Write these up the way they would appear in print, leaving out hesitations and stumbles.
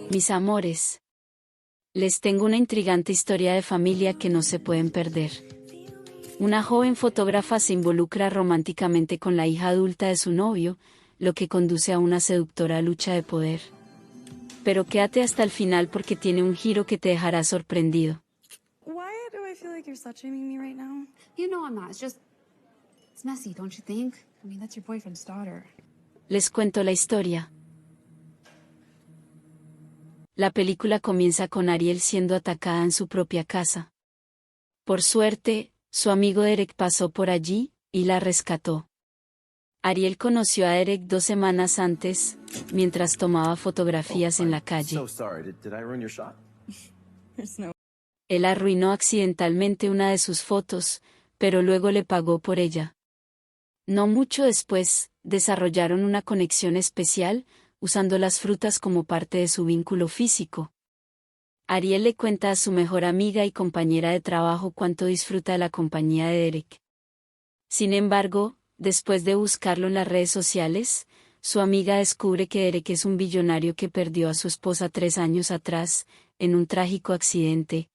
Mis amores, les tengo una intrigante historia de familia que no se pueden perder. Una joven fotógrafa se involucra románticamente con la hija adulta de su novio, lo que conduce a una seductora lucha de poder. Pero quédate hasta el final porque tiene un giro que te dejará sorprendido. Why do I feel like you're slut-shaming me right now? You know I'm not. It's messy, don't you think? I mean, that's your boyfriend's daughter. Les cuento la historia. La película comienza con Ariel siendo atacada en su propia casa. Por suerte, su amigo Derek pasó por allí, y la rescató. Ariel conoció a Derek 2 semanas antes, mientras tomaba fotografías en la calle. Él arruinó accidentalmente una de sus fotos, pero luego le pagó por ella. No mucho después, desarrollaron una conexión especial, usando las frutas como parte de su vínculo físico. Ariel le cuenta a su mejor amiga y compañera de trabajo cuánto disfruta de la compañía de Derek. Sin embargo, después de buscarlo en las redes sociales, su amiga descubre que Derek es un billonario que perdió a su esposa 3 años atrás, en un trágico accidente.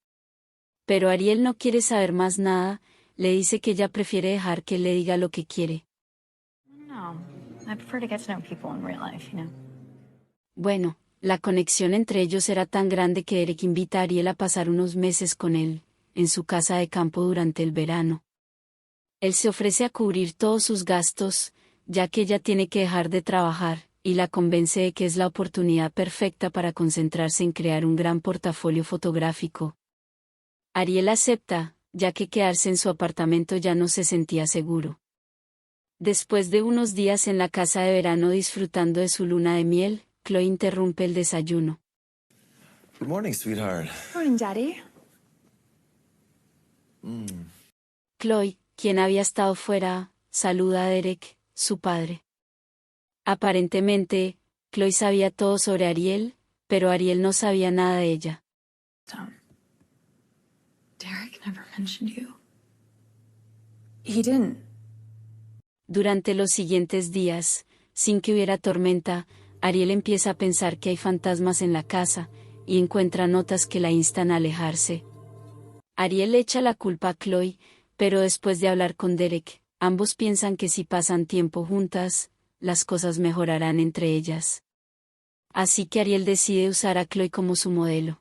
Pero Ariel no quiere saber más nada, le dice que ella prefiere dejar que él le diga lo que quiere. No, I prefer to get to know people in real life, you know. Bueno, la conexión entre ellos era tan grande que Derek invita a Ariel a pasar unos meses con él, en su casa de campo durante el verano. Él se ofrece a cubrir todos sus gastos, ya que ella tiene que dejar de trabajar, y la convence de que es la oportunidad perfecta para concentrarse en crear un gran portafolio fotográfico. Ariel acepta, ya que quedarse en su apartamento ya no se sentía seguro. Después de unos días en la casa de verano disfrutando de su luna de miel, Chloe interrumpe el desayuno. Good morning, sweetheart. Morning, Daddy. Chloe, quien había estado fuera, saluda a Derek, su padre. Aparentemente, Chloe sabía todo sobre Ariel, pero Ariel no sabía nada de ella. Derek never mentioned you. He didn't. Durante los siguientes días, sin que hubiera tormenta, Ariel empieza a pensar que hay fantasmas en la casa, y encuentra notas que la instan a alejarse. Ariel le echa la culpa a Chloe, pero después de hablar con Derek, ambos piensan que si pasan tiempo juntas, las cosas mejorarán entre ellas. Así que Ariel decide usar a Chloe como su modelo.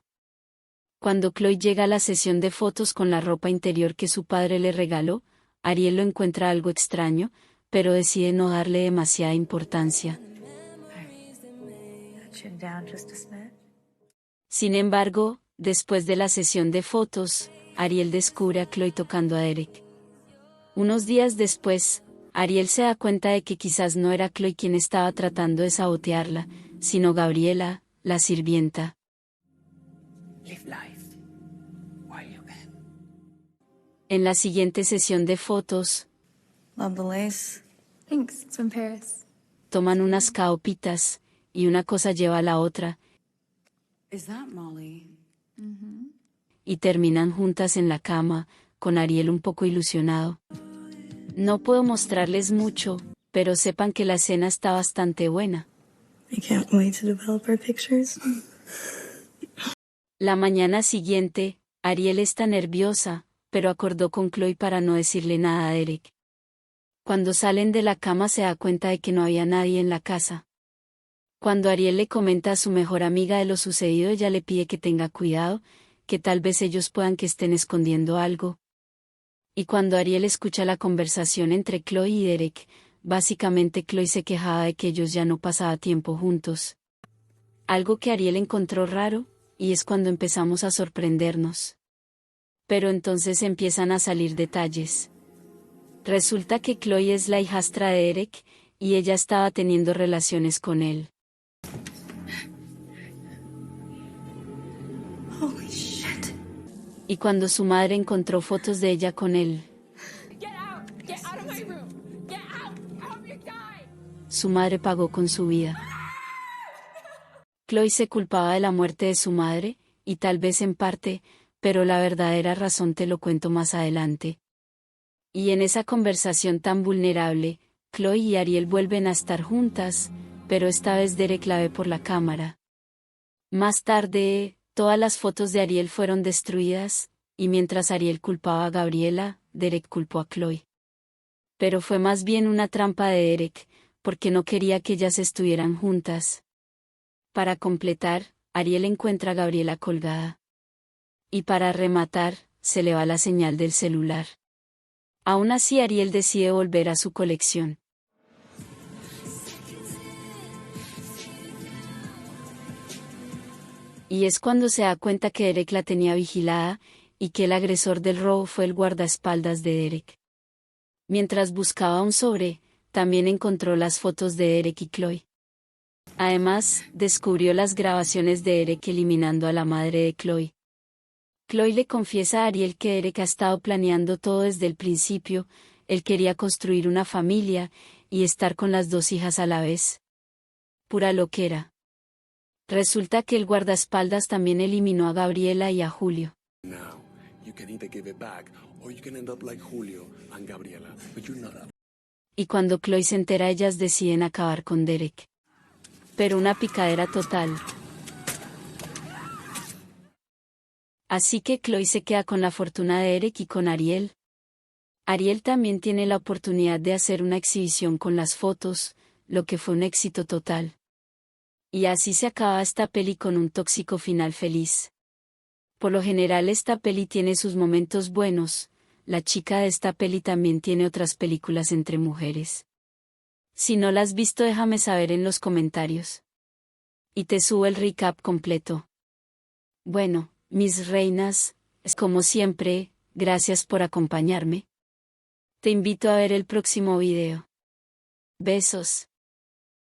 Cuando Chloe llega a la sesión de fotos con la ropa interior que su padre le regaló, Ariel lo encuentra algo extraño, pero decide no darle demasiada importancia. Sin embargo, después de la sesión de fotos, Ariel descubre a Chloe tocando a Derek. Unos días después, Ariel se da cuenta de que quizás no era Chloe quien estaba tratando de sabotearla, sino Gabriela, la sirvienta. En la siguiente sesión de fotos, Love the lace. Thanks. It's from Paris. toman unas caopitas, y una cosa lleva a la otra, Is that Molly? y terminan juntas en la cama, con Ariel un poco ilusionado. No puedo mostrarles mucho, pero sepan que la escena está bastante buena. I can't wait to develop our pictures. La mañana siguiente, Ariel está nerviosa, pero acordó con Chloe para no decirle nada a Derek. Cuando salen de la cama se da cuenta de que no había nadie en la casa. Cuando Ariel le comenta a su mejor amiga de lo sucedido, ella le pide que tenga cuidado, que tal vez ellos puedan que estén escondiendo algo. Y cuando Ariel escucha la conversación entre Chloe y Derek, básicamente Chloe se quejaba de que ellos ya no pasaban tiempo juntos. Algo que Ariel encontró raro, y es cuando empezamos a sorprendernos. Pero entonces empiezan a salir detalles. Resulta que Chloe es la hijastra de Derek, y ella estaba teniendo relaciones con él. Holy shit. Y cuando su madre encontró fotos de ella con él, su madre pagó con su vida. Chloe se culpaba de la muerte de su madre, y tal vez en parte, pero la verdadera razón te lo cuento más adelante. Y en esa conversación tan vulnerable, Chloe y Ariel vuelven a estar juntas, pero esta vez Derek la ve por la cámara. Más tarde, todas las fotos de Ariel fueron destruidas, y mientras Ariel culpaba a Gabriela, Derek culpó a Chloe. Pero fue más bien una trampa de Derek, porque no quería que ellas estuvieran juntas. Para completar, Ariel encuentra a Gabriela colgada. Y para rematar, se le va la señal del celular. Aún así Ariel decide volver a su colección. Y es cuando se da cuenta que Derek la tenía vigilada, y que el agresor del robo fue el guardaespaldas de Derek. Mientras buscaba un sobre, también encontró las fotos de Derek y Chloe. Además, descubrió las grabaciones de Derek eliminando a la madre de Chloe. Chloe le confiesa a Ariel que Derek ha estado planeando todo desde el principio, él quería construir una familia, y estar con las dos hijas a la vez. Pura loquera. Resulta que el guardaespaldas también eliminó a Gabriela y a Julio. Now, you can either give it back or you can end up like Julio and Gabriela, but you're not up. Y cuando Chloe se entera, ellas deciden acabar con Derek. Pero una picadera total. Así que Chloe se queda con la fortuna de Derek y con Ariel. Ariel también tiene la oportunidad de hacer una exhibición con las fotos, lo que fue un éxito total. Y así se acaba esta peli con un tóxico final feliz. Por lo general esta peli tiene sus momentos buenos, la chica de esta peli también tiene otras películas entre mujeres. Si no la has visto déjame saber en los comentarios. Y te subo el recap completo. Bueno, mis reinas, es como siempre, gracias por acompañarme. Te invito a ver el próximo video. Besos.